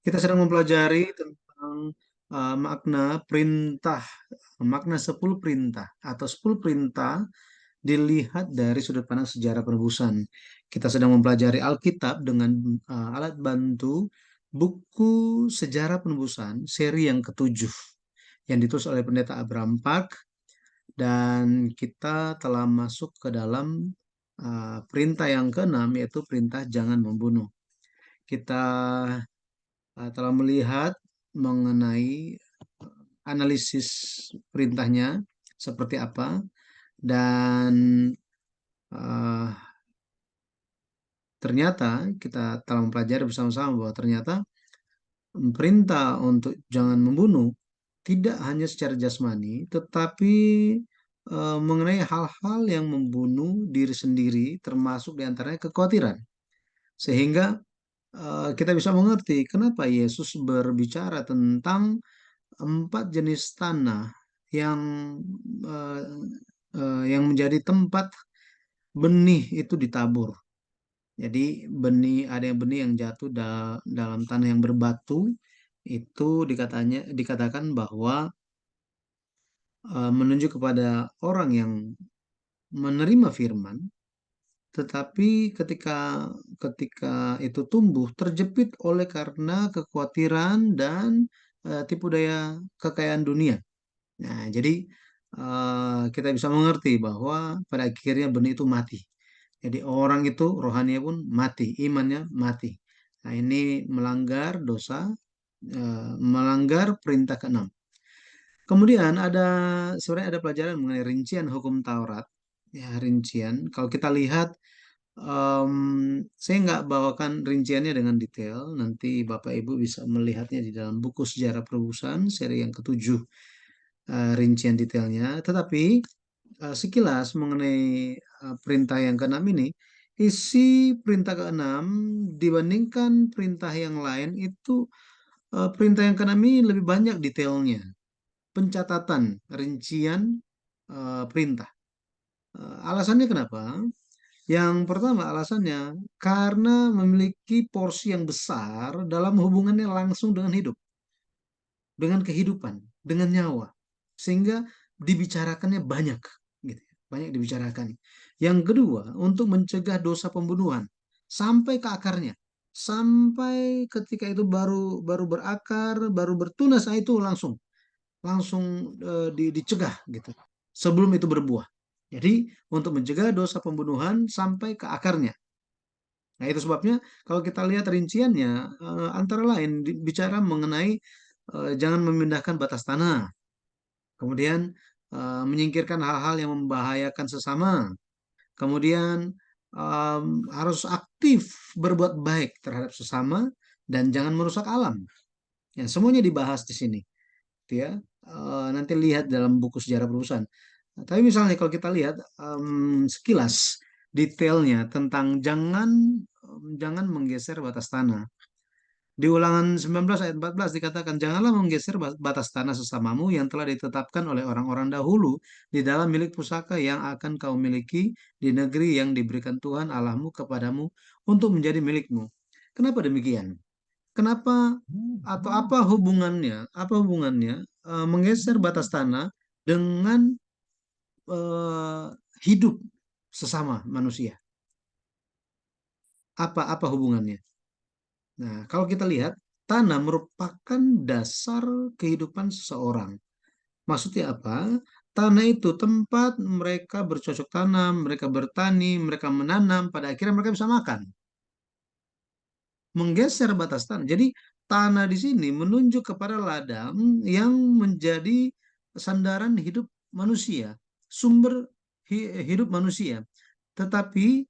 Kita sedang mempelajari tentang makna perintah, makna 10 perintah atau 10 perintah dilihat dari sudut pandang sejarah penebusan. Kita sedang mempelajari Alkitab dengan alat bantu buku Sejarah Penebusan seri yang ketujuh yang ditulis oleh Pendeta Abraham Park, dan kita telah masuk ke dalam perintah yang keenam, yaitu perintah jangan membunuh. Kita telah melihat mengenai analisis perintahnya seperti apa, dan eh, ternyata kita telah mempelajari bersama-sama bahwa ternyata perintah untuk jangan membunuh tidak hanya secara jasmani, tetapi mengenai hal-hal yang membunuh diri sendiri, termasuk diantaranya kekhawatiran. Sehingga kita bisa mengerti kenapa Yesus berbicara tentang 4 jenis tanah yang eh, yang menjadi tempat benih itu ditabur. Jadi ada yang benih yang jatuh dalam tanah yang berbatu, itu dikatakan bahwa menunjuk kepada orang yang menerima firman, tetapi ketika ketika itu tumbuh terjepit oleh karena kekhawatiran dan tipu daya kekayaan dunia. Nah, jadi kita bisa mengerti bahwa pada akhirnya benih itu mati. Jadi orang itu rohaninya pun mati, imannya mati. Nah, ini melanggar dosa, melanggar perintah keenam. Kemudian sebenarnya ada pelajaran mengenai rincian hukum Taurat. Ya, rincian. Kalau kita lihat, saya nggak bawakan rinciannya dengan detail. Nanti Bapak Ibu bisa melihatnya di dalam buku Sejarah Perubusan seri yang ketujuh, rincian detailnya. Tetapi sekilas mengenai perintah yang keenam ini, isi perintah keenam dibandingkan perintah yang lain itu, perintah yang keenam ini lebih banyak detailnya, pencatatan, rincian perintah. Alasannya kenapa? Yang pertama alasannya karena memiliki porsi yang besar dalam hubungannya langsung dengan hidup, dengan kehidupan, dengan nyawa, sehingga dibicarakannya banyak, gitu ya, banyak dibicarakan. Yang kedua, untuk mencegah dosa pembunuhan sampai ke akarnya, sampai ketika itu baru baru berakar, baru bertunas, nah itu langsung langsung dicegah gitu, sebelum itu berbuah. Jadi untuk mencegah dosa pembunuhan sampai ke akarnya. Nah, itu sebabnya kalau kita lihat rinciannya, antara lain bicara mengenai jangan memindahkan batas tanah, kemudian menyingkirkan hal-hal yang membahayakan sesama, kemudian harus aktif berbuat baik terhadap sesama, dan jangan merusak alam. Ya, semuanya dibahas di sini, gitu ya. Nanti lihat dalam buku sejarah perusahaan. Nah, tapi misalnya kalau kita lihat sekilas detailnya tentang jangan menggeser batas tanah. Di Ulangan 19 ayat 14 dikatakan, janganlah menggeser batas tanah sesamamu yang telah ditetapkan oleh orang-orang dahulu di dalam milik pusaka yang akan kau miliki di negeri yang diberikan Tuhan Allahmu kepadamu untuk menjadi milikmu. Kenapa demikian? Kenapa, atau apa hubungannya menggeser batas tanah dengan eh, hidup sesama manusia? Apa hubungannya? Nah, kalau kita lihat, tanah merupakan dasar kehidupan seseorang. Maksudnya apa? Tanah itu tempat mereka bercocok tanam, mereka bertani, mereka menanam, pada akhirnya mereka bisa makan. Menggeser batas tanah. Jadi tanah di sini menunjuk kepada ladang yang menjadi sandaran hidup manusia, sumber hidup manusia. Tetapi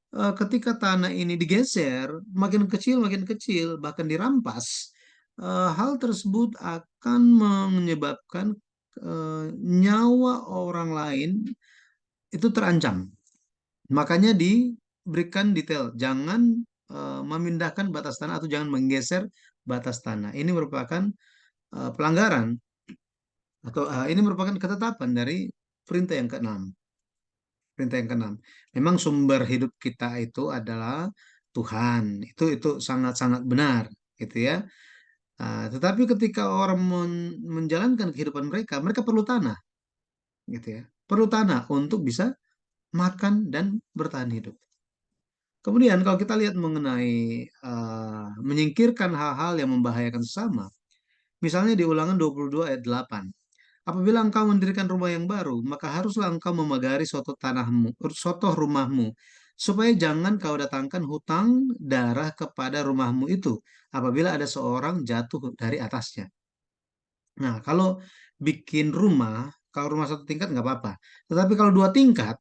ketika tanah ini digeser, makin kecil, bahkan dirampas, hal tersebut akan menyebabkan nyawa orang lain itu terancam. Makanya diberikan detail, jangan memindahkan batas tanah atau jangan menggeser batas tanah. Ini merupakan pelanggaran, atau ini merupakan ketetapan dari perintah yang keenam. Perintah yang keenam. Memang sumber hidup kita itu adalah Tuhan. Itu sangat-sangat benar, gitu ya. Tetapi ketika orang menjalankan kehidupan mereka, mereka perlu tanah, gitu ya. Perlu tanah untuk bisa makan dan bertahan hidup. Kemudian kalau kita lihat mengenai menyingkirkan hal-hal yang membahayakan sesama, misalnya di Ulangan 22 ayat 8. Apabila engkau mendirikan rumah yang baru, maka haruslah engkau memagari soto tanahmu, soto rumahmu, supaya jangan kau datangkan hutang darah kepada rumahmu itu, apabila ada seorang jatuh dari atasnya. Nah, kalau bikin rumah, kalau rumah satu tingkat nggak apa-apa. Tetapi kalau dua tingkat,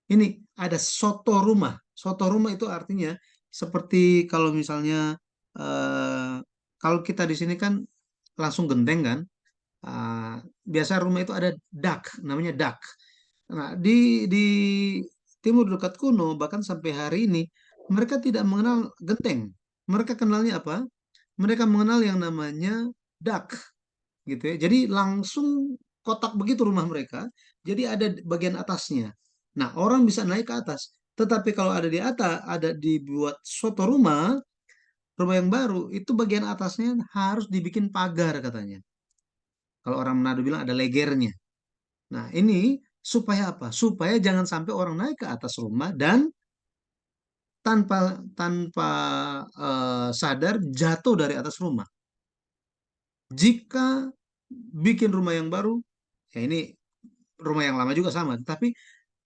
ini ada soto rumah. Soto rumah itu artinya seperti kalau misalnya eh, kalau kita di sini kan langsung genteng kan. Biasa rumah itu ada dak, namanya dak. Nah, di timur dekat kuno bahkan sampai hari ini mereka tidak mengenal genteng. Mereka kenalnya apa? Mereka mengenal yang namanya dak, gitu ya. Jadi langsung kotak begitu rumah mereka. Jadi ada bagian atasnya. Nah, orang bisa naik ke atas. Tetapi kalau ada di atas, ada dibuat suatu rumah, rumah yang baru, itu bagian atasnya harus dibikin pagar katanya. Kalau orang Manado bilang ada legernya. Nah, ini supaya apa? Supaya jangan sampai orang naik ke atas rumah dan tanpa tanpa sadar jatuh dari atas rumah. Jika bikin rumah yang baru, ya ini rumah yang lama juga sama, tapi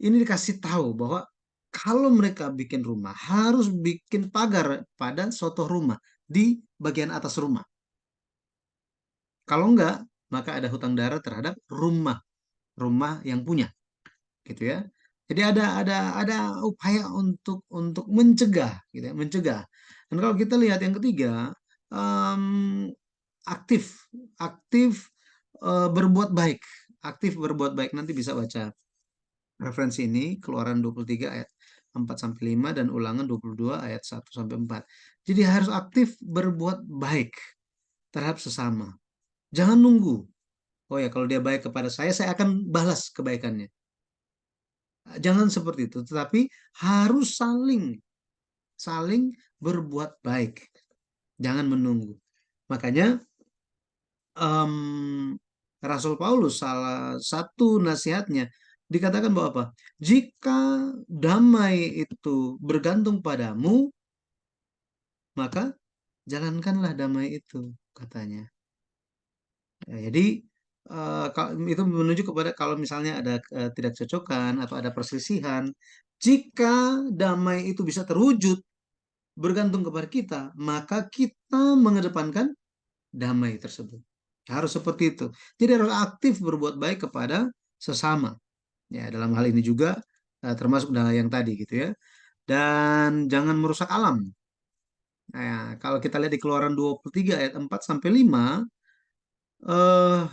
ini dikasih tahu bahwa kalau mereka bikin rumah harus bikin pagar pada suatu rumah di bagian atas rumah. Kalau enggak, maka ada hutang darah terhadap rumah rumah yang punya, gitu ya. Jadi ada upaya untuk mencegah, gitu ya, mencegah. Dan kalau kita lihat yang ketiga, em, aktif, aktif berbuat baik, aktif berbuat baik. Nanti bisa baca referensi ini, Keluaran 23 ayat 4 sampai 5 dan Ulangan 22 ayat 1 sampai 4. Jadi harus aktif berbuat baik terhadap sesama. Jangan nunggu. Oh ya, kalau dia baik kepada saya akan balas kebaikannya. Jangan seperti itu, tetapi harus saling saling berbuat baik. Jangan menunggu. Makanya Rasul Paulus salah satu nasihatnya dikatakan bahwa apa? Jika damai itu bergantung padamu, maka jalankanlah damai itu, katanya. Ya, jadi itu menunjuk kepada kalau misalnya ada tidak cocokan atau ada perselisihan, jika damai itu bisa terwujud bergantung kepada kita, maka kita mengedepankan damai tersebut. Harus seperti itu. Jadi harus aktif berbuat baik kepada sesama. Ya, dalam hal ini juga termasuk dalam yang tadi gitu ya. Dan jangan merusak alam. Nah, kalau kita lihat di Keluaran 23 ayat 4 sampai 5, eh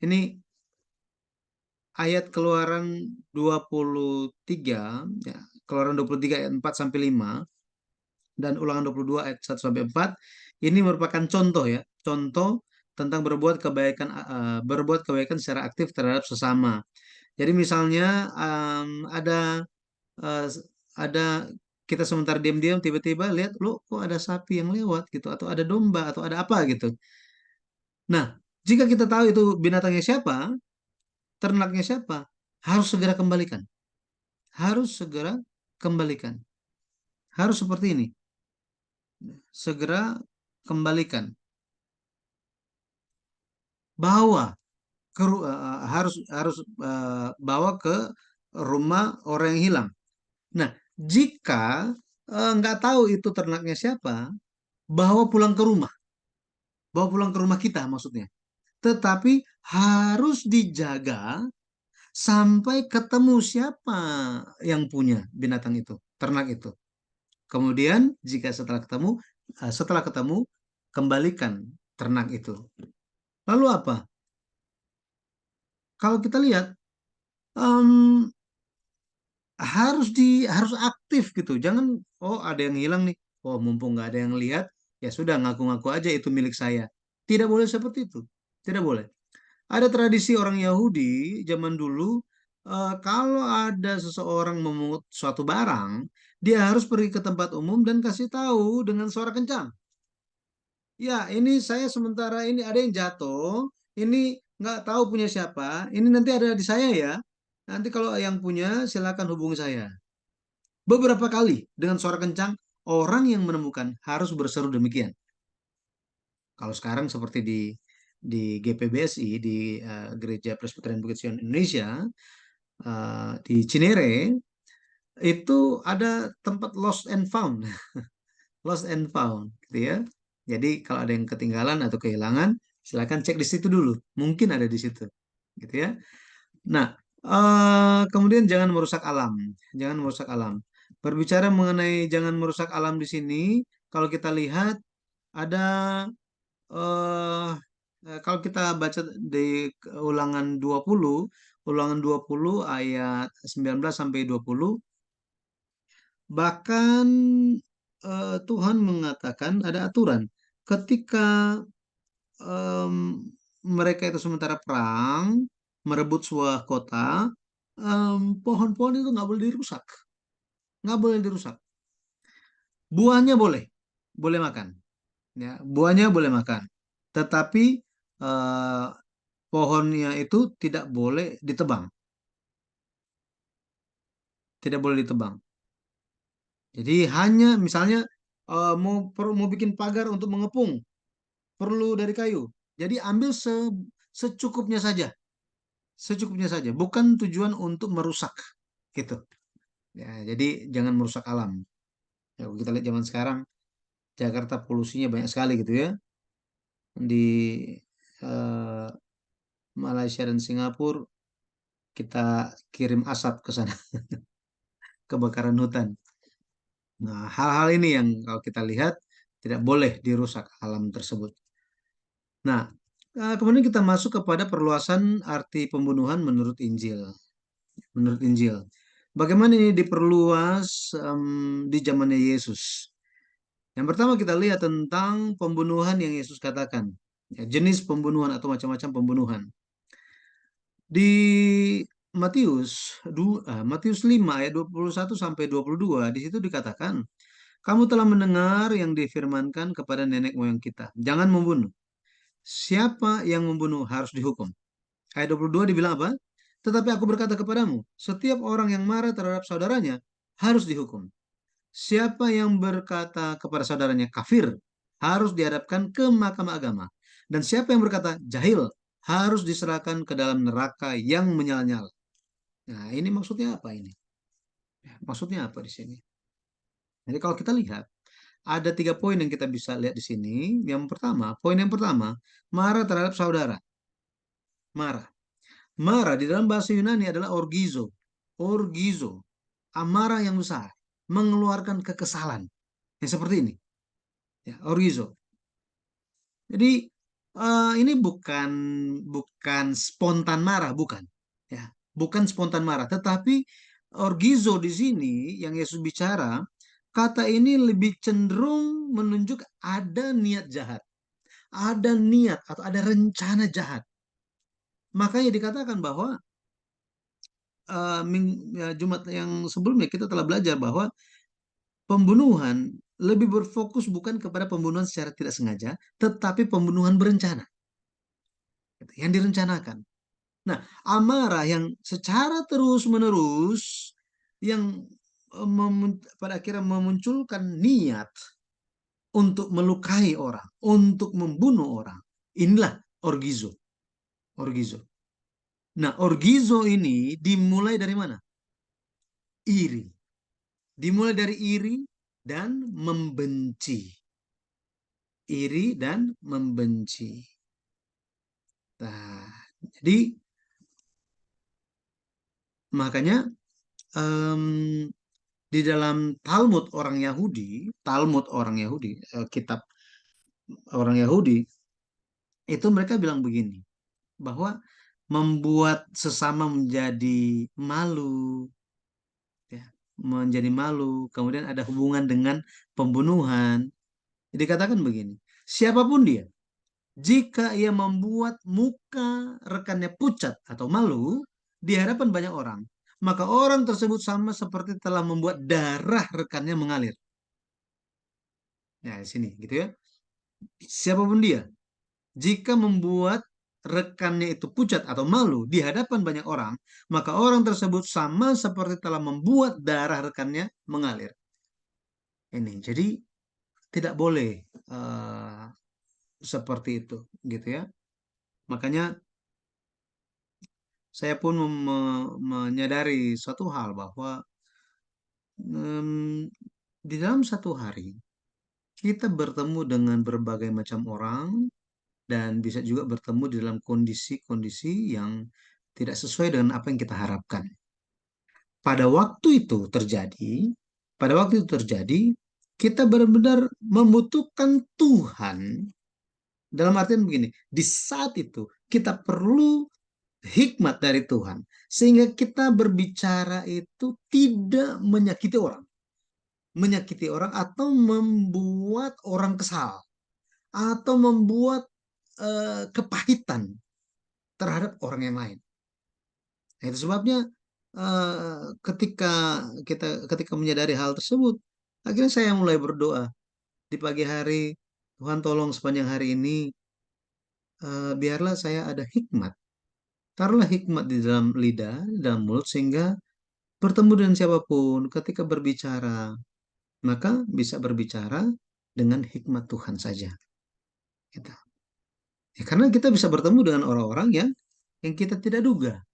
ini ayat Keluaran 23 ya, Keluaran 23 ayat 4 sampai 5 dan Ulangan 22 ayat 1 sampai 4 ini merupakan contoh ya, contoh tentang berbuat kebaikan secara aktif terhadap sesama. Jadi misalnya eh, ada kita sementara diam-diam tiba-tiba lihat lo kok ada sapi yang lewat gitu atau ada domba atau ada apa gitu. Nah, jika kita tahu itu binatangnya siapa, ternaknya siapa, harus segera kembalikan. Harus segera kembalikan. Harus seperti ini. Segera kembalikan. Bawa harus harus bawa ke rumah orang yang hilang. Nah, jika nggak tahu itu ternaknya siapa, bawa pulang ke rumah. Bawa pulang ke rumah kita maksudnya. Tetapi harus dijaga sampai ketemu siapa yang punya binatang itu, ternak itu. Kemudian jika setelah ketemu, kembalikan ternak itu. Lalu apa? Kalau kita lihat em, harus aktif gitu. Jangan oh ada yang hilang nih. Oh mumpung nggak ada yang lihat, ya sudah ngaku-ngaku aja itu milik saya. Tidak boleh seperti itu. Tidak boleh. Ada tradisi orang Yahudi zaman dulu, kalau ada seseorang memungut suatu barang, dia harus pergi ke tempat umum dan kasih tahu dengan suara kencang. Ya, ini saya sementara ini ada yang jatuh, ini nggak tahu punya siapa, ini nanti ada di saya ya. Nanti kalau yang punya silakan hubungi saya. Beberapa kali dengan suara kencang, orang yang menemukan harus berseru demikian. Kalau sekarang seperti di GPBSI, di Gereja Presbyterian Bukit Sion Indonesia, di Cinere, itu ada tempat lost and found. Lost and found, gitu ya. Jadi kalau ada yang ketinggalan atau kehilangan, silakan cek di situ dulu. Mungkin ada di situ, gitu ya. Nah, kemudian jangan merusak alam. Jangan merusak alam. Berbicara mengenai jangan merusak alam di sini, kalau kita lihat ada eh kalau kita baca di ulangan 20 ayat 19 sampai 20, bahkan Tuhan mengatakan ada aturan ketika em, mereka itu sementara perang merebut sebuah kota, pohon-pohon itu nggak boleh dirusak, nggak boleh dirusak. Buahnya boleh, boleh makan, ya, buahnya boleh makan. Tetapi eh, pohonnya itu tidak boleh ditebang, tidak boleh ditebang. Jadi hanya misalnya mau bikin pagar untuk mengepung, perlu dari kayu. Jadi ambil secukupnya saja, secukupnya saja. Bukan tujuan untuk merusak, gitu. Ya, jadi jangan merusak alam. Ya, kalau kita lihat zaman sekarang, Jakarta polusinya banyak sekali gitu ya. Di eh, Malaysia dan Singapura kita kirim asap ke sana, kebakaran hutan. Nah, hal-hal ini yang kalau kita lihat tidak boleh dirusak alam tersebut. Nah, kemudian kita masuk kepada perluasan arti pembunuhan menurut Injil. Menurut Injil, bagaimana ini diperluas di zamannya Yesus? Yang pertama kita lihat tentang pembunuhan yang Yesus katakan. Ya, jenis pembunuhan atau macam-macam pembunuhan. Di Matius 5 ayat 21 sampai 22 di situ dikatakan, kamu telah mendengar yang difirmankan kepada nenek moyang kita, jangan membunuh. Siapa yang membunuh harus dihukum. Ayat 22 dibilang apa? Tetapi aku berkata kepadamu, setiap orang yang marah terhadap saudaranya harus dihukum. Siapa yang berkata kepada saudaranya kafir harus dihadapkan ke mahkamah agama. Dan siapa yang berkata jahil harus diserahkan ke dalam neraka yang menyala-nyala. Nah, ini maksudnya apa ini? Ya, maksudnya apa di sini? Jadi kalau kita lihat, ada 3 poin yang kita bisa lihat di sini. Yang pertama, poin yang pertama, marah terhadap saudara. Marah. Marah di dalam bahasa Yunani adalah orgizo. Orgizo. Amarah yang besar. Mengeluarkan kekesalan. Yang seperti ini. Ya, orgizo. Jadi ini bukan bukan spontan marah, bukan. Ya, bukan spontan marah, tetapi orgizo di sini yang Yesus bicara, kata ini lebih cenderung menunjuk ada niat jahat, ada niat atau ada rencana jahat. Makanya dikatakan bahwa Jumat yang sebelumnya kita telah belajar bahwa pembunuhan lebih berfokus bukan kepada pembunuhan secara tidak sengaja, tetapi pembunuhan berencana, gitu, yang direncanakan. Nah, amarah yang secara terus-menerus yang pada akhirnya memunculkan niat untuk melukai orang, untuk membunuh orang. Inilah orgizo. Orgizo. Nah, orgizo ini dimulai dari mana? Iri. Dimulai dari iri dan membenci. Iri dan membenci. Nah, jadi makanya em, di dalam Talmud orang Yahudi, kitab orang Yahudi, itu mereka bilang begini, bahwa membuat sesama menjadi malu, ya, menjadi malu, kemudian ada hubungan dengan pembunuhan. Dikatakan begini, siapapun dia, jika ia membuat muka rekannya pucat atau malu di hadapan banyak orang, maka orang tersebut sama seperti telah membuat darah rekannya mengalir. Nah, di sini gitu ya. siapapun dia, jika membuat rekannya itu pucat atau malu di hadapan banyak orang, maka orang tersebut sama seperti telah membuat darah rekannya mengalir. Ini, jadi tidak boleh eh, seperti itu, gitu ya. Makanya saya pun menyadari suatu hal bahwa em, di dalam satu hari kita bertemu dengan berbagai macam orang dan bisa juga bertemu di dalam kondisi-kondisi yang tidak sesuai dengan apa yang kita harapkan. Pada waktu itu terjadi, pada waktu itu terjadi, kita benar-benar membutuhkan Tuhan dalam artian begini, di saat itu kita perlu hikmat dari Tuhan sehingga kita berbicara itu tidak menyakiti orang atau membuat orang kesal atau membuat kepahitan terhadap orang yang lain. Nah, itu sebabnya ketika ketika menyadari hal tersebut, akhirnya saya mulai berdoa di pagi hari, Tuhan tolong sepanjang hari ini biarlah saya ada hikmat. Taruhlah hikmat di dalam lidah, di dalam mulut sehingga bertemu dengan siapapun ketika berbicara, maka bisa berbicara dengan hikmat Tuhan saja. Gitu. Ya, karena kita bisa bertemu dengan orang-orang yang kita tidak duga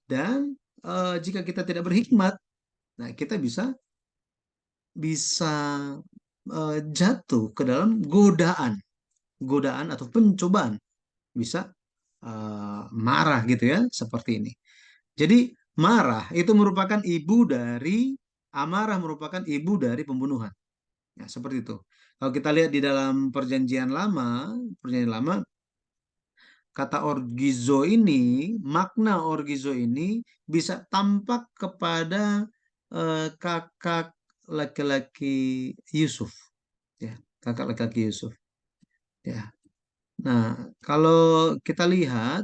dan jika kita tidak berhikmat, nah kita bisa bisa jatuh ke dalam godaan atau pencobaan, bisa marah gitu ya, seperti ini. Jadi marah itu merupakan ibu dari amarah merupakan ibu dari pembunuhan. Ya, seperti itu. Kalau kita lihat di dalam perjanjian lama, kata orgizo ini, makna orgizo ini bisa tampak kepada kakak laki-laki Yusuf, ya, kakak laki-laki Yusuf, ya. Nah, kalau kita lihat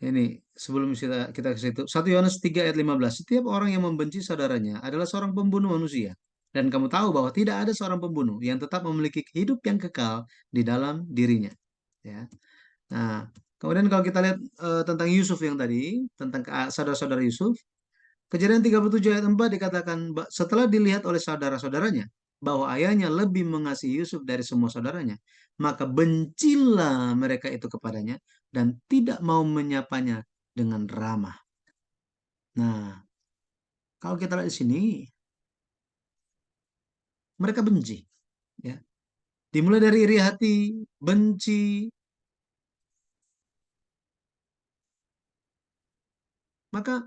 ini sebelum kita ke situ, 1 Yohanes 3 ayat 15, setiap orang yang membenci saudaranya adalah seorang pembunuh manusia. Dan kamu tahu bahwa tidak ada seorang pembunuh yang tetap memiliki hidup yang kekal di dalam dirinya. Ya. Nah, kemudian kalau kita lihat tentang Yusuf yang tadi, tentang saudara-saudara Yusuf, Kejadian 37 ayat 4 dikatakan, setelah dilihat oleh saudara-saudaranya bahwa ayahnya lebih mengasihi Yusuf dari semua saudaranya, maka bencilah mereka itu kepadanya dan tidak mau menyapanya dengan ramah. Nah, kalau kita lihat di sini, mereka benci, ya. Dimulai dari iri hati, benci, maka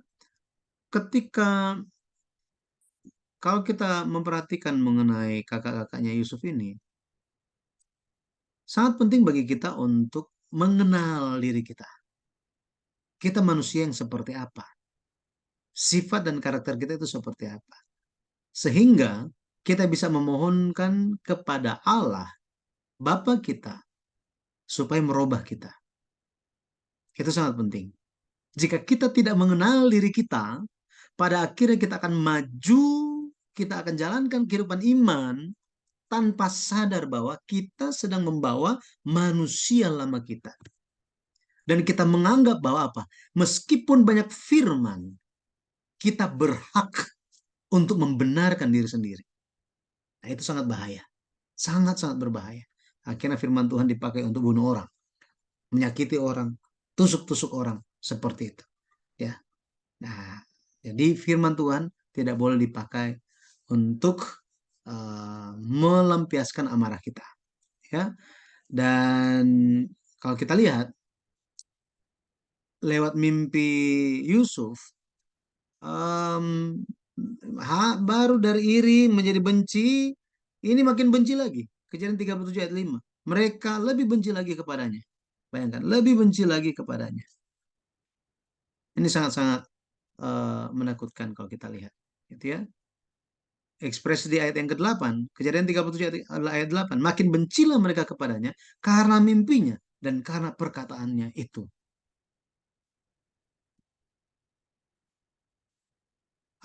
ketika kalau kita memperhatikan mengenai kakak-kakaknya Yusuf ini, sangat penting bagi kita untuk mengenal diri kita. Kita manusia yang seperti apa? Sifat dan karakter kita itu seperti apa? Sehingga kita bisa memohonkan kepada Allah, Bapa kita, supaya merubah kita. Itu sangat penting. Jika kita tidak mengenal diri kita, pada akhirnya kita akan maju, kita akan jalankan kehidupan iman tanpa sadar bahwa kita sedang membawa manusia lama kita. Dan kita menganggap bahwa apa? Meskipun banyak firman, kita berhak untuk membenarkan diri sendiri. Nah, itu sangat bahaya. Sangat-sangat berbahaya. Akhirnya firman Tuhan dipakai untuk bunuh orang, menyakiti orang, tusuk-tusuk orang, seperti itu. Ya. Nah, jadi firman Tuhan tidak boleh dipakai untuk melampiaskan amarah kita. Ya. Dan kalau kita lihat lewat mimpi Yusuf, em, baru dari iri menjadi benci, ini makin benci lagi. Kejadian 37 ayat 5. Mereka lebih benci lagi kepadanya. Bayangkan, lebih benci lagi kepadanya. Ini sangat-sangat menakutkan kalau kita lihat. Gitu ya. Ekspresi di ayat yang ke-8, Kejadian 37 ayat 8, makin bencilah mereka kepadanya karena mimpinya dan karena perkataannya itu.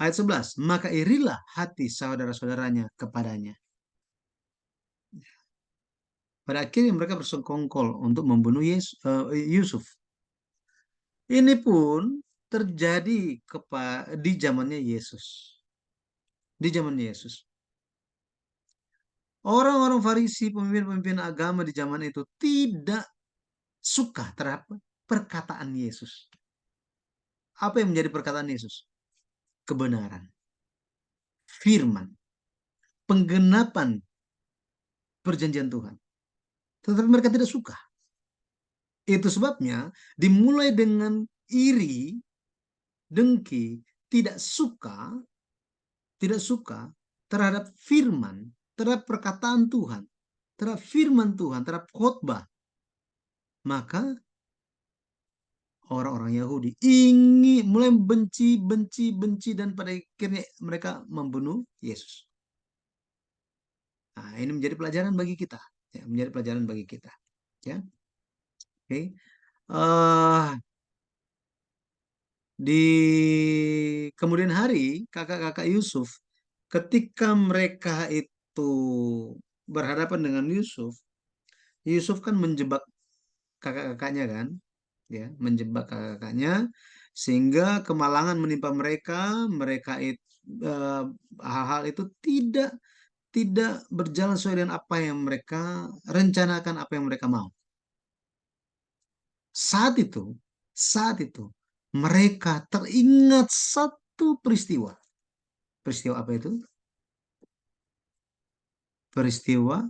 Ayat 11, maka irilah hati saudara-saudaranya kepadanya. Pada akhirnya mereka bersekongkol untuk membunuh Yusuf. Ini pun terjadi di zamannya Yesus. Di zaman Yesus. Orang-orang Farisi, pemimpin-pemimpin agama di zaman itu tidak suka terhadap perkataan Yesus. Apa yang menjadi perkataan Yesus? Kebenaran, firman, penggenapan perjanjian Tuhan. Tetapi mereka tidak suka. Itu sebabnya dimulai dengan iri, dengki, tidak suka, tidak suka terhadap firman, terhadap perkataan Tuhan, terhadap firman Tuhan, terhadap khotbah. Maka orang-orang Yahudi ingin mulai benci, benci, benci, dan pada akhirnya mereka membunuh Yesus. Nah, ini menjadi pelajaran bagi kita, ya, menjadi pelajaran bagi kita, ya. Oke. Eh, di kemudian hari, kakak-kakak Yusuf, ketika mereka itu berhadapan dengan Yusuf, Yusuf kan menjebak kakak-kakaknya kan, ya, menjebak kakak-kakaknya sehingga kemalangan menimpa mereka, mereka itu hal-hal itu tidak tidak berjalan sesuai dengan apa yang mereka rencanakan, apa yang mereka mau. Saat itu, saat itu mereka teringat satu peristiwa. Peristiwa apa itu? Peristiwa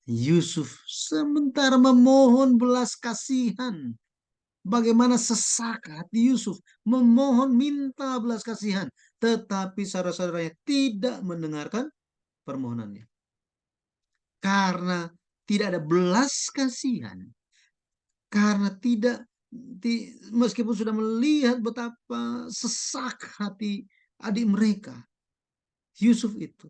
Yusuf sementara memohon belas kasihan. Bagaimana sesak hati Yusuf memohon minta belas kasihan. Tetapi saudara-saudaranya tidak mendengarkan permohonannya. Karena tidak ada belas kasihan. Karena tidak, meskipun sudah melihat betapa sesak hati adik mereka, Yusuf itu.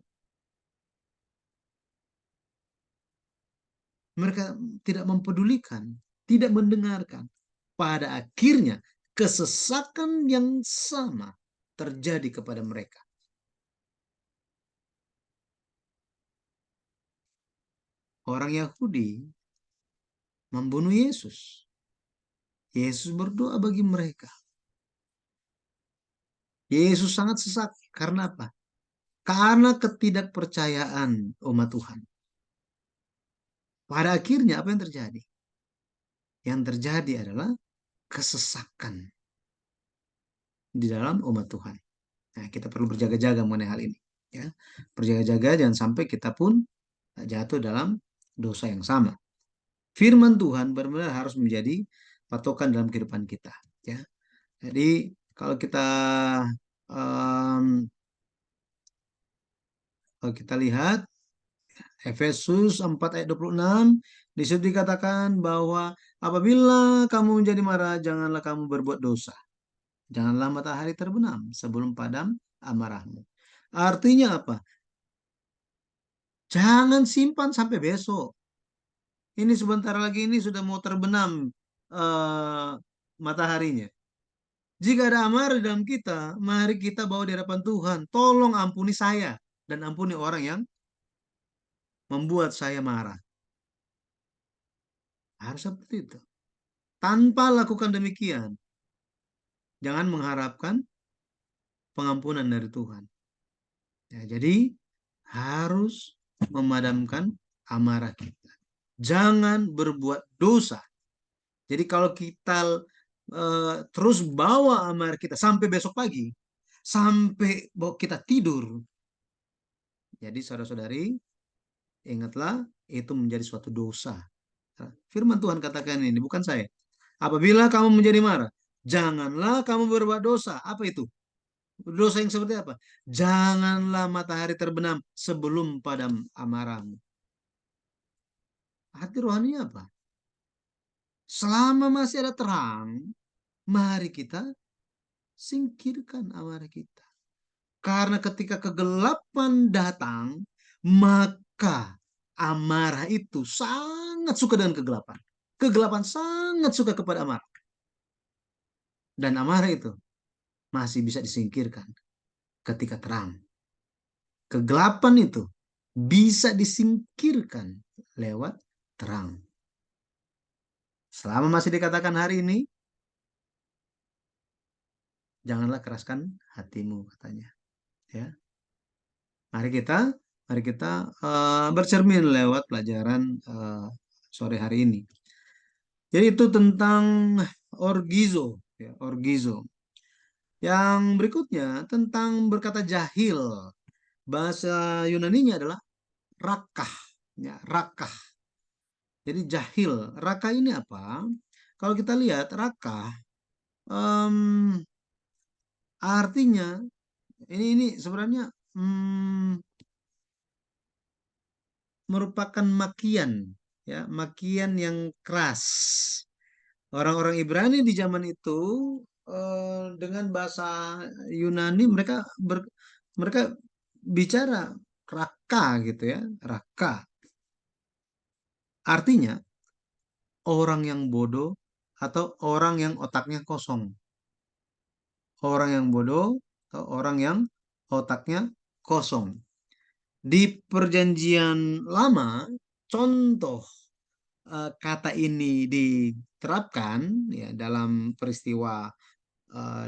Mereka tidak mempedulikan, tidak mendengarkan. Pada akhirnya, kesesakan yang sama terjadi kepada mereka. Orang Yahudi membunuh Yesus. Yesus berdoa bagi mereka. Yesus sangat sesak. Karena apa? Karena ketidakpercayaan umat Tuhan. Pada akhirnya apa yang terjadi? Yang terjadi adalah kesesakan di dalam umat Tuhan. Nah, kita perlu berjaga-jaga mengenai hal ini. Ya, berjaga-jaga jangan sampai kita pun jatuh dalam dosa yang sama. Firman Tuhan benar-benar harus menjadi patokan dalam kehidupan kita. Ya, jadi um, kalau kita lihat Efesus 4 ayat 26, di situ dikatakan bahwa apabila kamu menjadi marah, janganlah kamu berbuat dosa. Janganlah matahari terbenam sebelum padam amarahmu. Artinya apa? Jangan simpan sampai besok. Ini sebentar lagi ini sudah mau terbenam eh, mataharinya. Jika ada amarah di dalam kita, mari kita bawa di hadapan Tuhan. Tolong ampuni saya dan ampuni orang yang membuat saya marah. Harus seperti itu. Tanpa lakukan demikian, jangan mengharapkan pengampunan dari Tuhan. Ya, jadi harus memadamkan amarah kita. Jangan berbuat dosa. Jadi kalau kita terus bawa amarah kita sampai besok pagi, sampai kita tidur. Jadi saudara-saudari, ingatlah itu menjadi suatu dosa. Firman Tuhan katakan ini, bukan saya. Apabila kamu menjadi marah, janganlah kamu berbuat dosa. Apa itu? Dosa yang seperti apa? Janganlah matahari terbenam sebelum padam amarahmu. Hati rohani apa? Selama masih ada terang, mari kita singkirkan amarah kita. Karena ketika kegelapan datang, maka amarah itu sangat suka dengan kegelapan. Kegelapan sangat suka kepada amarah. Dan amarah itu masih bisa disingkirkan ketika terang. Kegelapan itu bisa disingkirkan lewat terang. Selama masih dikatakan hari ini, janganlah keraskan hatimu, katanya. Ya, mari kita, bercermin lewat pelajaran sore hari ini. Jadi itu tentang orgizo, ya, orgizo. Yang berikutnya tentang berkata jahil. Bahasa Yunaninya adalah rakah, ya, rakah. Jadi jahil. Rakah ini apa? Kalau kita lihat rakah, em, artinya ini sebenarnya mm, merupakan makian, ya, makian yang keras. Orang-orang Ibrani di zaman itu dengan bahasa Yunani mereka bicara raka gitu ya, raka. Artinya orang yang bodoh atau orang yang otaknya kosong. Orang yang bodoh atau orang yang otaknya kosong. Di Perjanjian Lama, contoh kata ini diterapkan ya dalam peristiwa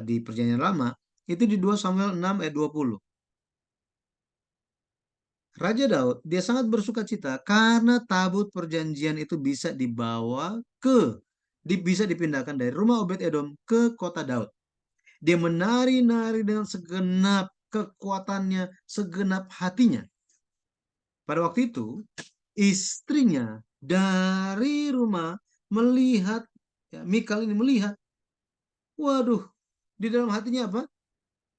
di Perjanjian Lama itu di 2 Samuel 6 ayat 20. Raja Daud dia sangat bersuka cita karena tabut perjanjian itu bisa dibawa bisa dipindahkan dari rumah Obed-Edom ke kota Daud. Dia menari-nari dengan segenap kekuatannya, segenap hatinya. Pada waktu itu, istrinya dari rumah melihat, ya, Mikal ini melihat, waduh, di dalam hatinya apa?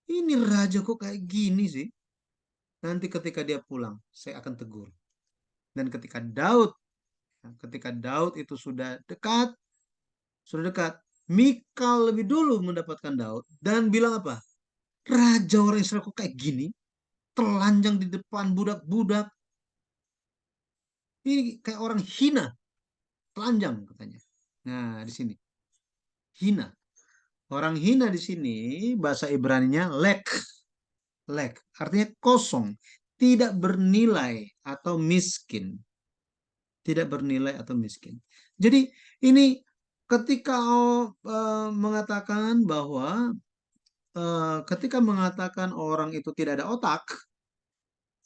Ini raja kok kayak gini sih? Nanti ketika dia pulang, saya akan tegur. Dan ketika Daud itu sudah dekat, Mikal lebih dulu mendapatkan Daud dan bilang apa? Raja orang Israel kok kayak gini? Telanjang di depan budak-budak. Ini kayak orang hina, telanjang katanya. Nah, di sini hina. Orang hina di sini bahasa Ibraninya lek, lek artinya kosong, tidak bernilai atau miskin, tidak bernilai atau miskin. Jadi ini ketika mengatakan bahwa ketika mengatakan orang itu tidak ada otak,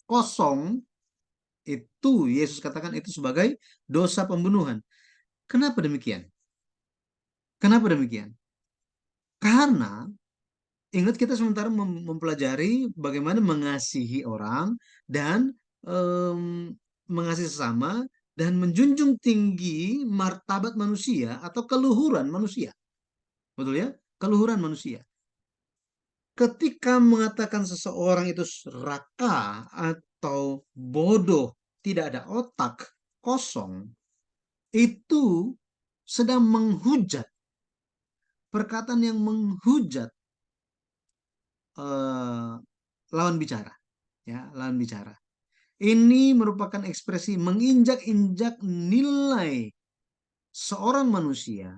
kosong, itu Yesus katakan itu sebagai dosa pembunuhan. Kenapa demikian? Kenapa demikian? Karena ingat kita sementara mempelajari bagaimana mengasihi orang dan em, mengasihi sesama dan menjunjung tinggi martabat manusia atau keluhuran manusia. Betul ya? Keluhuran manusia. Ketika mengatakan seseorang itu serakah atau bodoh, tidak ada otak, kosong, itu sedang menghujat, perkataan yang menghujat eh, lawan bicara, ya, lawan bicara. Ini merupakan ekspresi menginjak-injak nilai seorang manusia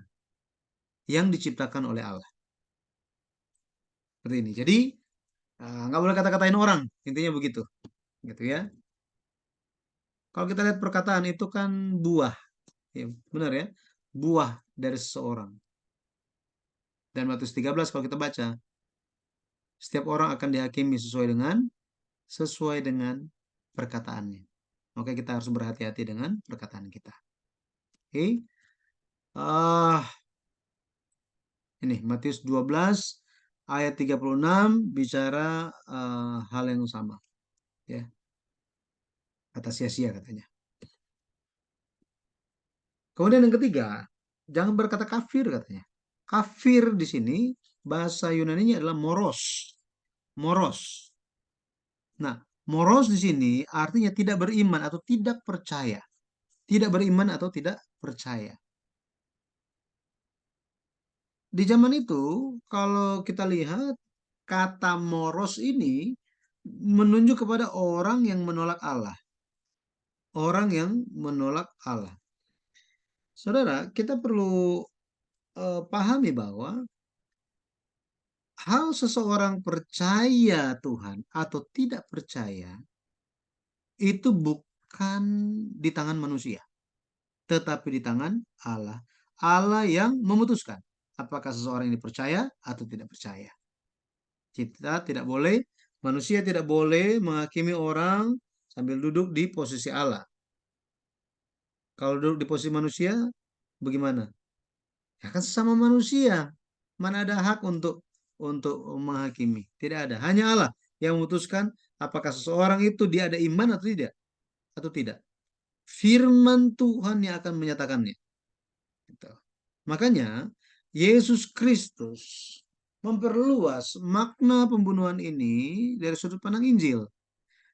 yang diciptakan oleh Allah. Seperti ini. Jadi nggak boleh kata-katain orang, intinya begitu, gitu ya. Kalau kita lihat perkataan itu kan buah, ya, benar ya, buah dari seseorang. Dan Matius 13 kalau kita baca, setiap orang akan dihakimi sesuai dengan perkataannya. Maka kita harus berhati-hati dengan perkataan kita. Oke. Ah, ini Matius 12 ayat 36 bicara hal yang sama, ya. Kata sia-sia katanya. Kemudian yang ketiga, jangan berkata kafir katanya. Kafir di sini bahasa Yunaninya adalah moros. Moros. Nah, moros di sini artinya tidak beriman atau tidak percaya. Tidak beriman atau tidak percaya. Di zaman itu, kalau kita lihat, kata moros ini menunjuk kepada orang yang menolak Allah. Orang yang menolak Allah. Saudara, kita perlu pahami bahwa hal seseorang percaya Tuhan atau tidak percaya itu bukan di tangan manusia, tetapi di tangan Allah. Allah yang memutuskan apakah seseorang ini percaya atau tidak percaya. Kita tidak boleh, manusia tidak boleh menghakimi orang sambil duduk di posisi Allah. Kalau duduk di posisi manusia, bagaimana? Ya kan sesama manusia. Mana ada hak untuk menghakimi? Tidak ada. Hanya Allah yang memutuskan apakah seseorang itu dia ada iman atau tidak, atau tidak. Firman Tuhan yang akan menyatakannya. Gitu. Makanya Yesus Kristus memperluas makna pembunuhan ini dari sudut pandang Injil.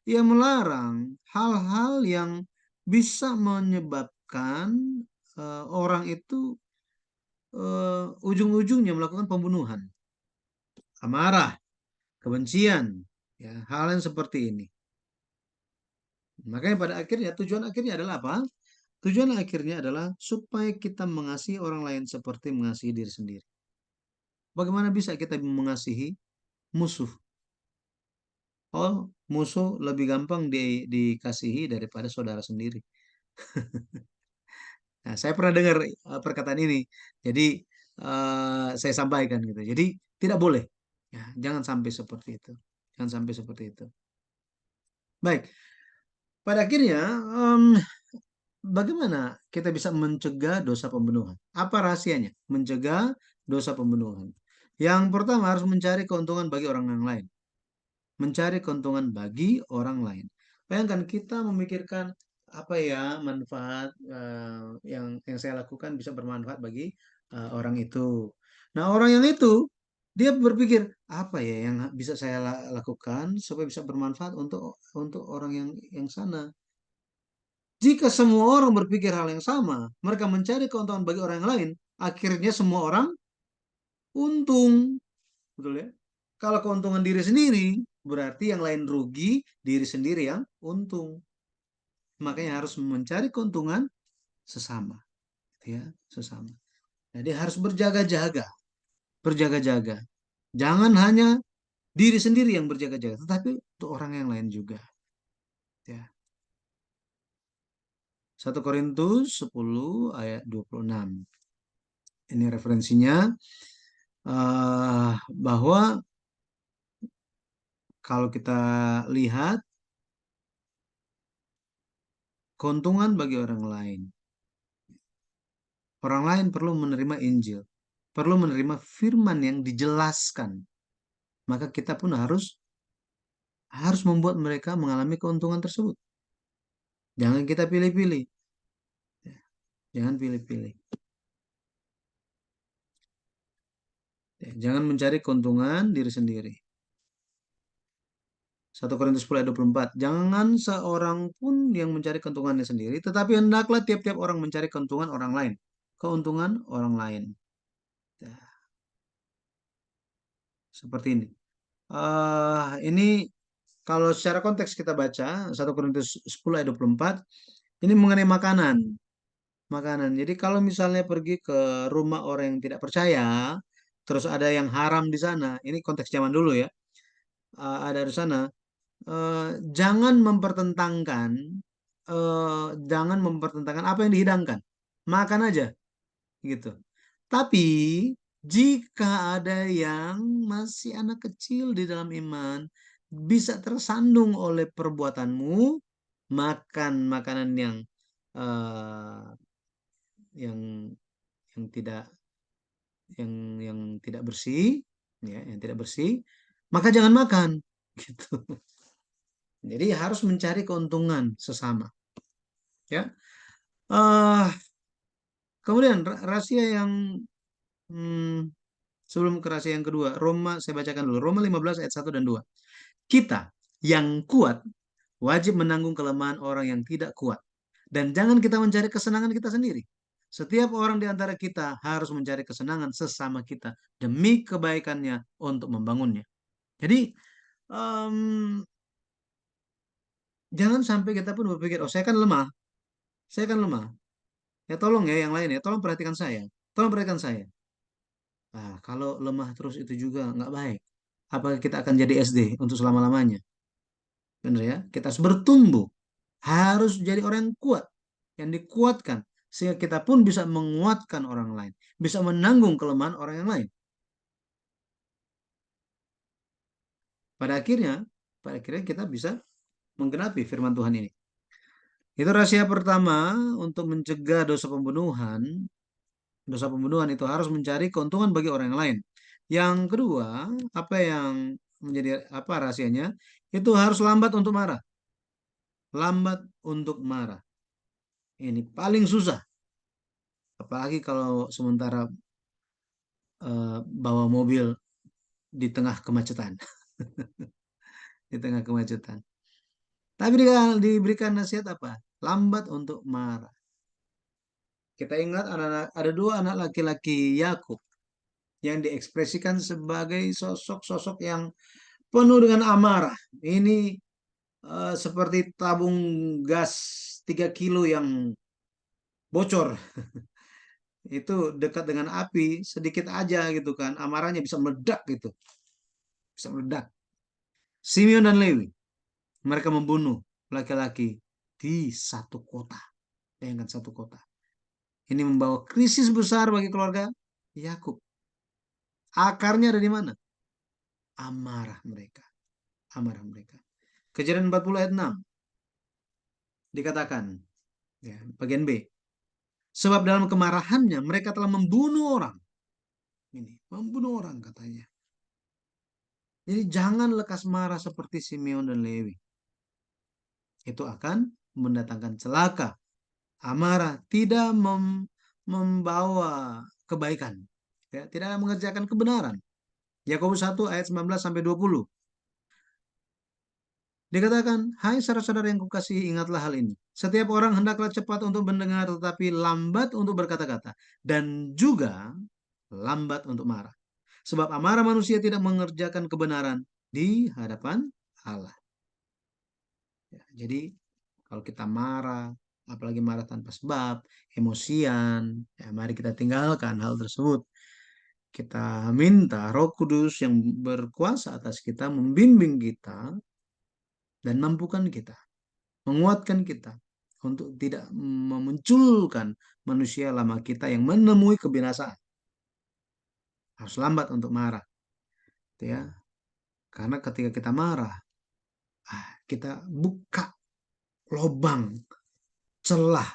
Ia melarang hal-hal yang bisa menyebabkan orang itu ujung-ujungnya melakukan pembunuhan, amarah, kebencian, ya, hal yang seperti ini. Makanya pada akhirnya tujuan akhirnya adalah apa? Tujuan akhirnya adalah supaya kita mengasihi orang lain seperti mengasihi diri sendiri. Bagaimana bisa kita mengasihi musuh? Oh, musuh lebih gampang dikasihi daripada saudara sendiri. Nah, saya pernah dengar perkataan ini. Jadi saya sampaikan gitu. Jadi tidak boleh. Ya, jangan sampai seperti itu. Jangan sampai seperti itu. Baik, pada akhirnya bagaimana kita bisa mencegah dosa pembunuhan? Apa rahasianya? Mencegah dosa pembunuhan. Yang pertama harus mencari keuntungan bagi orang yang lain. Mencari keuntungan bagi orang lain. Bayangkan kita memikirkan apa ya manfaat yang saya lakukan bisa bermanfaat bagi orang itu. Nah, orang yang itu dia berpikir apa ya yang bisa saya lakukan supaya bisa bermanfaat untuk orang yang sana. Jika semua orang berpikir hal yang sama, mereka mencari keuntungan bagi orang yang lain, akhirnya semua orang untung, betul ya? Kalau keuntungan diri sendiri, berarti yang lain rugi, diri sendiri yang untung. Makanya harus mencari keuntungan sesama, gitu ya, sesama. Jadi harus berjaga-jaga, berjaga-jaga. Jangan hanya diri sendiri yang berjaga-jaga, tetapi untuk orang yang lain juga. Ya. 1 Korintus 10 ayat 26. Ini referensinya bahwa kalau kita lihat keuntungan bagi orang lain. Orang lain perlu menerima Injil, perlu menerima firman yang dijelaskan. Maka kita pun harus membuat mereka mengalami keuntungan tersebut. Jangan kita pilih-pilih. Jangan pilih-pilih. Jangan mencari keuntungan diri sendiri. 1 Korintus 10 ayat 24. Jangan seorang pun yang mencari keuntungannya sendiri, tetapi hendaklah tiap-tiap orang mencari keuntungan orang lain. Keuntungan orang lain. Ya, seperti ini. Ini kalau secara konteks kita baca 1 Korintus 10 ayat 24, ini mengenai makanan. Makanan. Jadi kalau misalnya pergi ke rumah orang yang tidak percaya, terus ada yang haram di sana, ini konteks zaman dulu ya, ada di sana, eh, jangan mempertentangkan, jangan mempertentangkan apa yang dihidangkan, makan aja, gitu. Tapi jika ada yang masih anak kecil di dalam iman, bisa tersandung oleh perbuatanmu, makan makanan eh, yang yang tidak yang yang tidak bersih, ya, yang tidak bersih, maka jangan makan, gitu. Jadi harus mencari keuntungan sesama, ya. eh Kemudian rahasia yang hmm, sebelum ke rahasia yang kedua, Roma saya bacakan dulu. Roma 15 ayat 1 dan 2. Kita yang kuat wajib menanggung kelemahan orang yang tidak kuat. Dan jangan kita mencari kesenangan kita sendiri. Setiap orang di antara kita harus mencari kesenangan sesama kita demi kebaikannya untuk membangunnya. Jadi, em, jangan sampai kita pun berpikir, oh saya kan lemah. Ya tolong ya yang lain ya, tolong perhatikan saya. Tolong perhatikan saya. Nah, kalau lemah terus itu juga nggak baik. Apakah kita akan jadi SD untuk selama-lamanya? Benar ya? Kita harus bertumbuh. Harus jadi orang yang kuat. Yang dikuatkan. Sehingga kita pun bisa menguatkan orang lain. Bisa menanggung kelemahan orang yang lain. Pada akhirnya, pada akhirnya kita bisa menggenapi firman Tuhan ini. Itu rahasia pertama untuk mencegah dosa pembunuhan. Dosa pembunuhan itu harus mencari keuntungan bagi orang yang lain. Yang kedua, apa yang menjadi apa rahasianya? Itu harus lambat untuk marah. Lambat untuk marah. Ini paling susah. Apalagi kalau sementara bawa mobil di tengah kemacetan. Di tengah kemacetan. Tapi diberikan nasihat apa? Lambat untuk marah. Kita ingat ada dua anak laki-laki Yakub yang diekspresikan sebagai sosok-sosok yang penuh dengan amarah. Ini seperti tabung gas 3 kilo yang bocor. Itu dekat dengan api, sedikit aja gitu kan. Amarahnya bisa meledak gitu. Bisa meledak. Simeon dan Lewi, mereka membunuh laki-laki di satu kota. Bayangkan satu kota. Ini membawa krisis besar bagi keluarga Yakub. Akarnya ada di mana? Amarah mereka. Amarah mereka. Kejadian 40 ayat 6 dikatakan, ya, bagian B. Sebab dalam kemarahannya mereka telah membunuh orang. Ini, membunuh orang katanya. Jadi jangan lekas marah seperti Simeon dan Lewi. Itu akan mendatangkan celaka. Amarah tidak membawa kebaikan. Ya, tidak mengerjakan kebenaran. Yakobus 1 ayat 19 sampai 20. Dikatakan, hai saudara-saudara yang kukasihi, ingatlah hal ini. Setiap orang hendaklah cepat untuk mendengar, tetapi lambat untuk berkata-kata. Dan juga lambat untuk marah. Sebab amarah manusia tidak mengerjakan kebenaran di hadapan Allah. Ya, jadi kalau kita marah, apalagi marah tanpa sebab, emosian, ya mari kita tinggalkan hal tersebut. Kita minta Roh Kudus yang berkuasa atas kita, membimbing kita, dan mampukan kita, menguatkan kita untuk tidak memunculkan manusia lama kita yang menemui kebinasaan. Harus lambat untuk marah, gitu ya. Karena ketika kita marah, kita buka lubang, celah,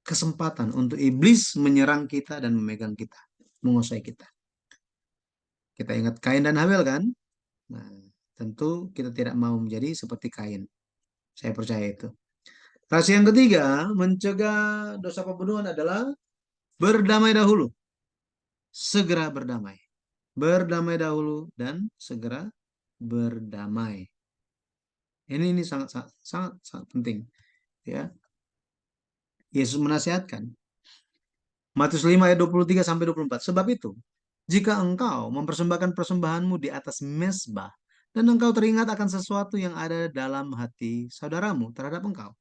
kesempatan untuk iblis menyerang kita dan memegang kita, menguasai kita. Kita ingat Kain dan Habel kan? Nah, tentu kita tidak mau menjadi seperti Kain. Saya percaya itu. Rahasia yang ketiga, mencegah dosa pembunuhan adalah berdamai dahulu. Segera berdamai. Berdamai dahulu dan segera berdamai. Ini sangat sangat sangat, sangat penting, ya. Yesus menasihatkan Matius 5 ayat 23 sampai 24. Sebab itu, jika engkau mempersembahkan persembahanmu di atas mezbah dan engkau teringat akan sesuatu yang ada dalam hati saudaramu terhadap engkau,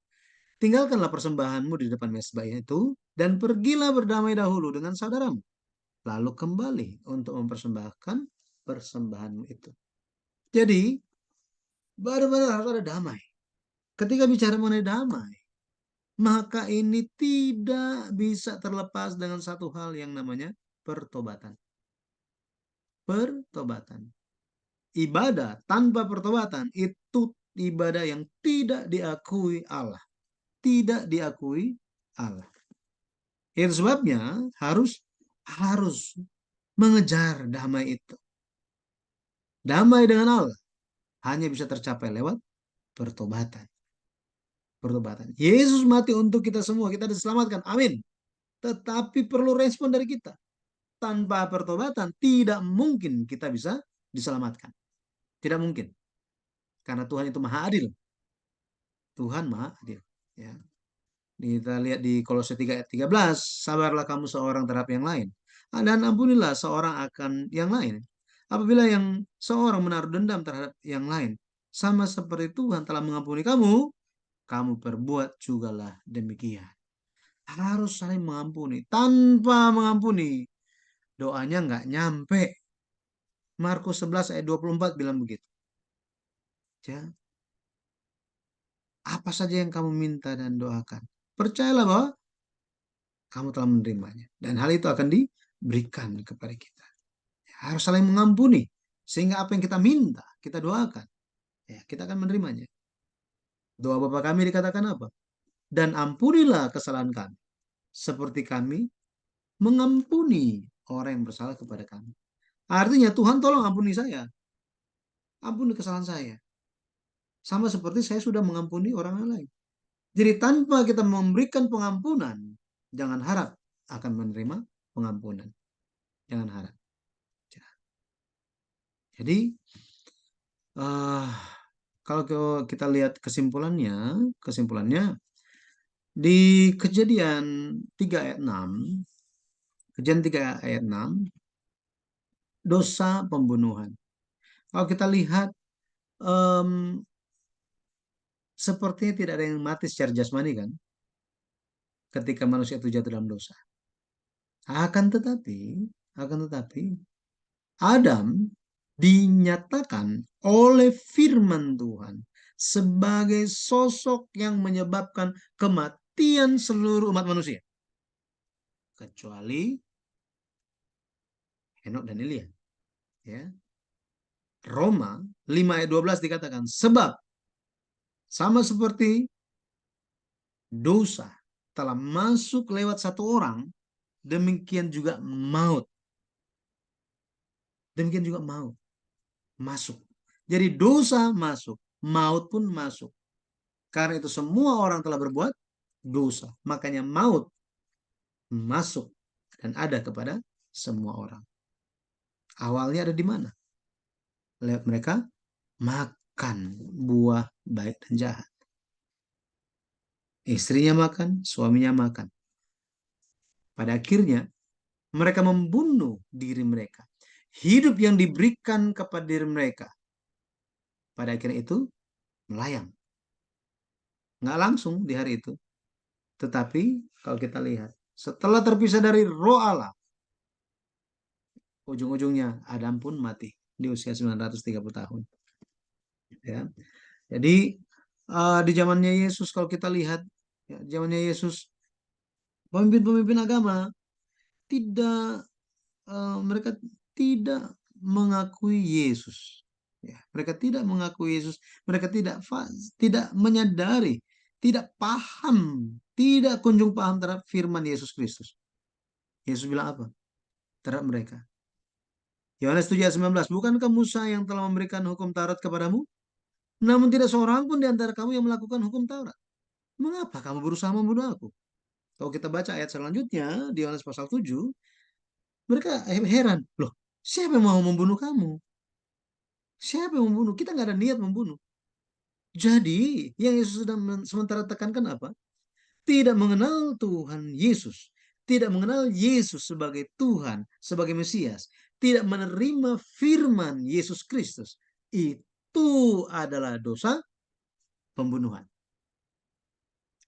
tinggalkanlah persembahanmu di depan mezbah itu dan pergilah berdamai dahulu dengan saudaramu. Lalu kembali untuk mempersembahkan persembahanmu itu. Jadi, benar-benar harus ada damai. Ketika bicara mengenai damai, maka ini tidak bisa terlepas dengan satu hal yang namanya pertobatan. Pertobatan. Ibadah tanpa pertobatan itu ibadah yang tidak diakui Allah. Tidak diakui Allah. Itu sebabnya harus harus mengejar damai itu. Damai dengan Allah hanya bisa tercapai lewat pertobatan. Pertobatan. Yesus mati untuk kita semua, kita diselamatkan. Amin. Tetapi perlu respon dari kita. Tanpa pertobatan tidak mungkin kita bisa diselamatkan. Tidak mungkin. Karena Tuhan itu maha adil. Tuhan maha adil. Ya. Kita lihat di Kolose 3 ayat 13. Sabarlah kamu seorang terhadap yang lain. Dan ampunilah seorang akan yang lain. Apabila yang seorang menaruh dendam terhadap yang lain. Sama seperti Tuhan telah mengampuni kamu. Kamu perbuat jugalah demikian. Harus saling mengampuni. Tanpa mengampuni, Doanya nggak nyampe. Markus 11 ayat 24 bilang begitu. Ya, apa saja yang kamu minta dan doakan, percayalah bahwa kamu telah menerimanya. Dan hal itu akan diberikan kepada kita. Harus saling mengampuni. Sehingga apa yang kita minta, kita doakan. Ya, kita akan menerimanya. Doa Bapa kami dikatakan apa? Dan ampunilah kesalahan kami. Seperti kami mengampuni orang yang bersalah kepada kami. Artinya Tuhan tolong ampuni saya. Ampuni kesalahan saya. Sama seperti saya sudah mengampuni orang lain. Jadi tanpa kita memberikan pengampunan, jangan harap akan menerima pengampunan. Jangan harap. Jadi uh, kalau kita lihat kesimpulannya di Kejadian 3 ayat 6, Kejadian 3 ayat 6, dosa pembunuhan. Kalau kita lihat em, sepertinya tidak ada yang mati secara jasmani kan, ketika manusia itu jatuh dalam dosa. Akan tetapi, akan tetapi Adam dinyatakan oleh firman Tuhan sebagai sosok yang menyebabkan kematian seluruh umat manusia. Kecuali Henok dan Elia. Ya. Roma 5 ayat 12 dikatakan, sebab sama seperti dosa telah masuk lewat satu orang, demikian juga maut. Demikian juga maut masuk. Jadi dosa masuk, maut pun masuk. Karena itu semua orang telah berbuat dosa. Makanya maut masuk dan ada kepada semua orang. Awalnya ada di mana? Lewat mereka makan buah baik dan jahat. Istrinya makan, suaminya makan. Pada akhirnya mereka membunuh diri mereka. Hidup yang diberikan kepada diri mereka pada akhirnya itu melayang. Nggak langsung di hari itu. Tetapi kalau kita lihat, setelah terpisah dari roh Allah, ujung-ujungnya Adam pun mati di usia 930 tahun. Ya. Jadi di zamannya Yesus kalau kita lihat, ya, zamannya Yesus, pemimpin-pemimpin agama tidak mereka tidak mengakui Yesus. Ya, mereka tidak mengakui Yesus, mereka tidak menyadari, tidak paham, tidak kunjung paham terhadap firman Yesus Kristus. Yesus bilang apa terhadap mereka? Yohanes 7 ayat 19, bukankah Musa yang telah memberikan hukum Taurat kepadamu? Namun tidak seorang pun di antara kamu yang melakukan hukum Taurat. Mengapa kamu berusaha membunuh aku? Kalau kita baca ayat selanjutnya di Yohanes pasal 7, mereka heran. Loh, siapa yang mau membunuh kamu? Siapa yang membunuh? Kita nggak ada niat membunuh. Jadi, yang Yesus sedang sementara tekankan apa? Tidak mengenal Tuhan Yesus. Tidak mengenal Yesus sebagai Tuhan, sebagai Mesias. Tidak menerima firman Yesus Kristus. Itu adalah dosa pembunuhan.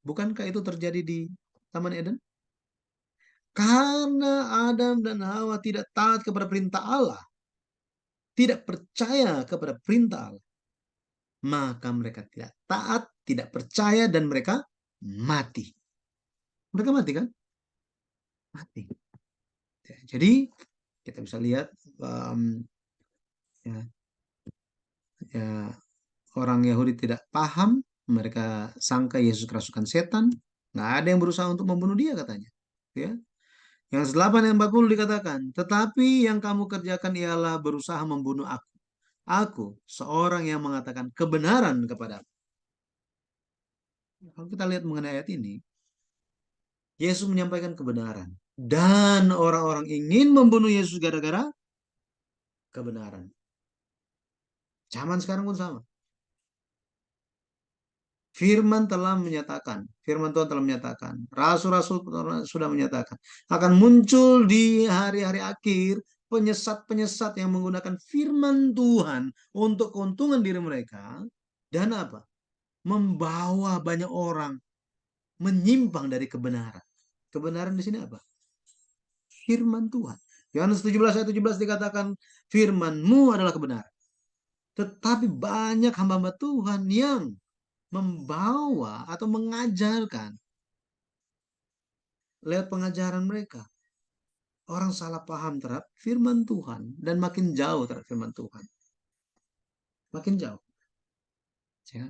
Bukankah itu terjadi di Taman Eden? Karena Adam dan Hawa tidak taat kepada perintah Allah, tidak percaya kepada perintah Allah, maka mereka tidak taat, tidak percaya, dan mereka mati. Mereka mati kan? Mati. Ya, jadi kita bisa lihat ya, ya, orang Yahudi tidak paham, mereka sangka Yesus kerasukan setan, nggak ada yang berusaha untuk membunuh dia katanya. Ya. Yang 8 yang 40 dikatakan, tetapi yang kamu kerjakan ialah berusaha membunuh aku. Aku seorang yang mengatakan kebenaran kepadamu. Kalau kita lihat mengenai ayat ini, Yesus menyampaikan kebenaran. Dan orang-orang ingin membunuh Yesus gara-gara kebenaran. Zaman sekarang pun sama. Firman Tuhan telah menyatakan, rasul-rasul sudah menyatakan, akan muncul di hari-hari akhir penyesat-penyesat yang menggunakan firman Tuhan untuk keuntungan diri mereka dan apa? Membawa banyak orang menyimpang dari kebenaran. Kebenaran di sini apa? Firman Tuhan. Yohanes 17 ayat 17 dikatakan, firman-Mu adalah kebenaran. Tetapi banyak hamba-hamba Tuhan yang membawa atau mengajarkan lewat pengajaran mereka. Orang salah paham terhadap firman Tuhan dan makin jauh terhadap firman Tuhan. Makin jauh. Ya.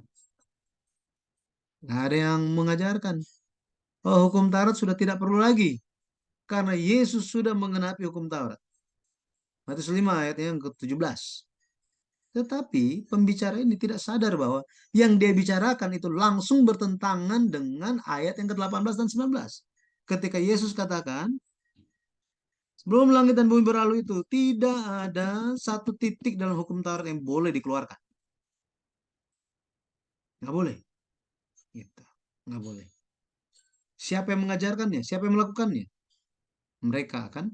Nggak ada yang mengajarkan. Oh, hukum Taurat sudah tidak perlu lagi. Karena Yesus sudah mengenapi hukum Taurat. Matius 5 ayat yang ke-17. Tetapi pembicara ini tidak sadar bahwa yang dia bicarakan itu langsung bertentangan dengan ayat yang ke-18 dan 19. Ketika Yesus katakan, sebelum langit dan bumi berlalu itu, tidak ada satu titik dalam hukum Taurat yang boleh dikeluarkan. Nggak boleh. Gitu. Nggak boleh. Siapa yang mengajarkannya? Siapa yang melakukannya? Mereka kan?